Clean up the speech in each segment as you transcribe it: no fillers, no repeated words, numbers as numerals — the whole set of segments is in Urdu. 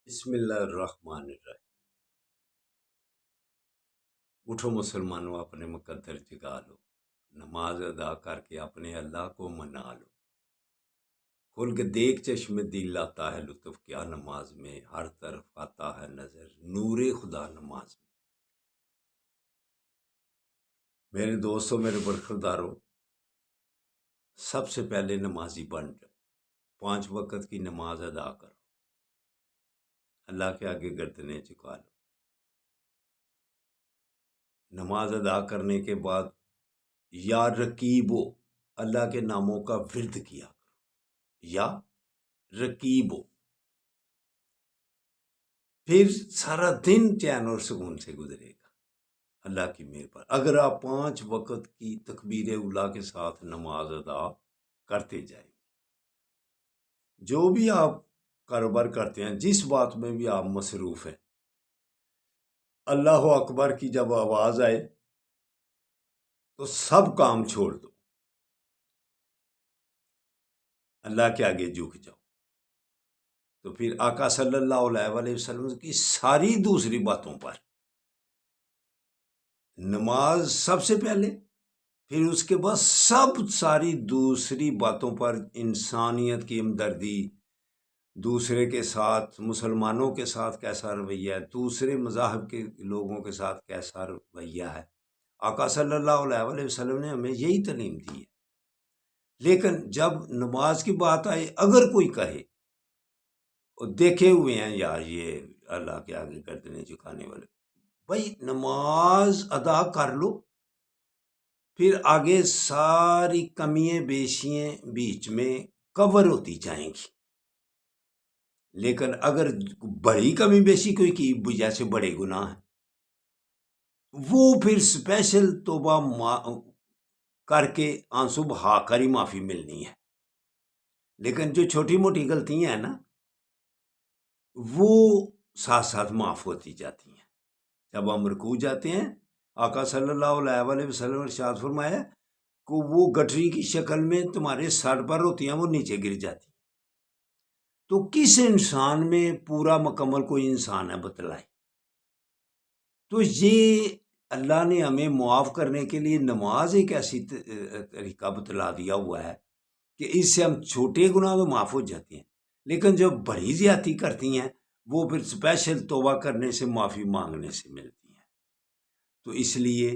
بسم اللہ الرحمن الرحیم۔ اٹھو مسلمانوں، اپنے مقدر جگا لو، نماز ادا کر کے اپنے اللہ کو منا لو۔ کھل کے دیکھ چشم دل آتا ہے لطف کیا نماز میں، ہر طرف آتا ہے نظر نور خدا نماز میں۔ میرے دوستوں، میرے برخورداروں، سب سے پہلے نمازی بن جاؤ، 5 وقت کی نماز ادا کرو، اللہ کے آگے گردنیں جھکا لو۔ نماز ادا کرنے کے بعد یا رقیبو، اللہ کے ناموں کا ورد کیا کرو، یا رقیبو، پھر سارا دن چین اور سکون سے گزرے گا اللہ کی مہر پر، اگر آپ 5 وقت کی تکبیر اولیٰ کے ساتھ نماز ادا کرتے جائیں۔ جو بھی آپ کاروبار کرتے ہیں، جس بات میں بھی آپ مصروف ہیں، اللہ اکبر کی جب آواز آئے تو سب کام چھوڑ دو، اللہ کے آگے جھک جاؤ۔ تو پھر آقا صلی اللہ علیہ وسلم کی ساری دوسری باتوں پر، نماز سب سے پہلے، پھر اس کے بعد ساری دوسری باتوں پر انسانیت کی ہمدردی، دوسرے کے ساتھ، مسلمانوں کے ساتھ کیسا رویہ ہے، دوسرے مذاہب کے لوگوں کے ساتھ کیسا رویہ ہے، آقا صلی اللہ علیہ وسلم نے ہمیں یہی تعلیم دی ہے۔ لیکن جب نماز کی بات آئے، اگر کوئی کہے اور دیکھے ہوئے ہیں یار یہ اللہ کے آگے گردنیں جھکانے والے، بھائی نماز ادا کر لو، پھر آگے ساری کمیاں بیشیاں بیچ میں کور ہوتی جائیں گی۔ لیکن اگر بڑی کمی بیشی کوئی کی، جیسے بڑے گناہ ہیں، وہ پھر سپیشل توبہ کر کے آنسو بہا کر ہی معافی ملنی ہے۔ لیکن جو چھوٹی موٹی غلطیاں ہیں نا، وہ ساتھ ساتھ معاف ہوتی جاتی ہیں۔ جب ہم رکوع جاتے ہیں، آقا صلی اللہ علیہ وسلم نے ارشاد فرمایا کہ وہ گٹری کی شکل میں تمہارے سر پر ہوتی ہیں، وہ نیچے گر جاتی ہیں۔ تو کس انسان میں پورا مکمل کوئی انسان ہے بتلائے؟ تو یہ اللہ نے ہمیں معاف کرنے کے لیے نماز ایک ایسی طریقہ بتلا دیا ہوا ہے کہ اس سے ہم چھوٹے گناہ تو معاف ہو جاتے ہیں، لیکن جو بڑی زیادتی کرتی ہیں وہ پھر اسپیشل توبہ کرنے سے، معافی مانگنے سے ملتی ہیں۔ تو اس لیے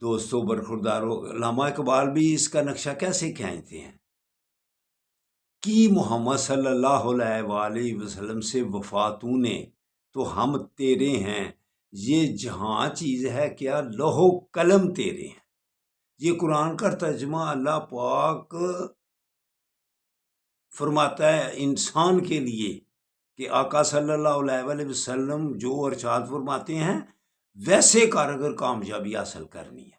دوستو، برخوردارو، علامہ اقبال بھی اس کا نقشہ کیسے کھینچتے ہیں کہ محمد صلی اللہ علیہ وآلہ وسلم سے وفا تو نے، تو ہم تیرے ہیں، یہ جہاں چیز ہے کیا لوح و قلم تیرے ہیں۔ یہ قرآن کا ترجمہ اللہ پاک فرماتا ہے انسان کے لیے کہ آقا صلی اللہ علیہ وسلم جو ارشاد فرماتے ہیں ویسے کر اگر کامیابی حاصل کرنی ہے،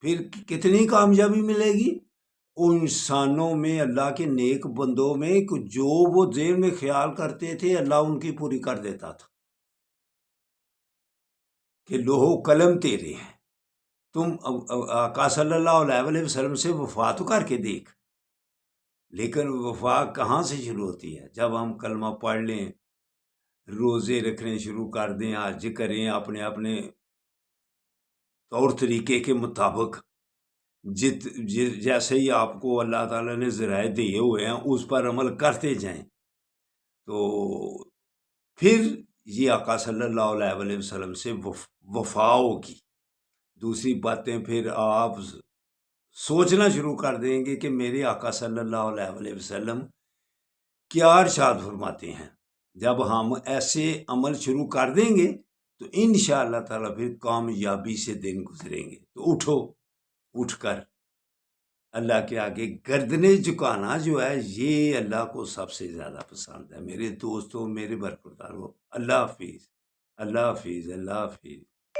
پھر کتنی کامیابی ملے گی؟ ان انسانوں میں، اللہ کے نیک بندوں میں، جو وہ ذہن میں خیال کرتے تھے، اللہ ان کی پوری کر دیتا تھا کہ لوح و قلم تیرے ہیں۔ تم آقا صلی اللہ علیہ وسلم سے وفا تو کر کے دیکھ۔ لیکن وفا کہاں سے شروع ہوتی ہے؟ جب ہم کلمہ پڑھ لیں، روزے رکھنے شروع کر دیں، حج کریں، اپنے اپنے طور طریقے کے مطابق، جیسے ہی آپ کو اللہ تعالیٰ نے ذرائع دیے ہوئے ہیں اس پر عمل کرتے جائیں، تو پھر یہ آقا صلی اللہ علیہ وسلم سے وفا ہوگی۔ دوسری باتیں پھر آپ سوچنا شروع کر دیں گے کہ میرے آقا صلی اللہ علیہ وسلم کیا ارشاد فرماتے ہیں۔ جب ہم ایسے عمل شروع کر دیں گے تو انشاءاللہ تعالیٰ پھر کامیابی سے دن گزریں گے۔ تو اٹھو، اٹھ کر اللہ کے آگے گردنیں جھکانا جو ہے، یہ اللہ کو سب سے زیادہ پسند ہے۔ میرے دوستوں، میرے برخورداروں، اللہ حافظ، اللہ حافظ، اللہ حافظ۔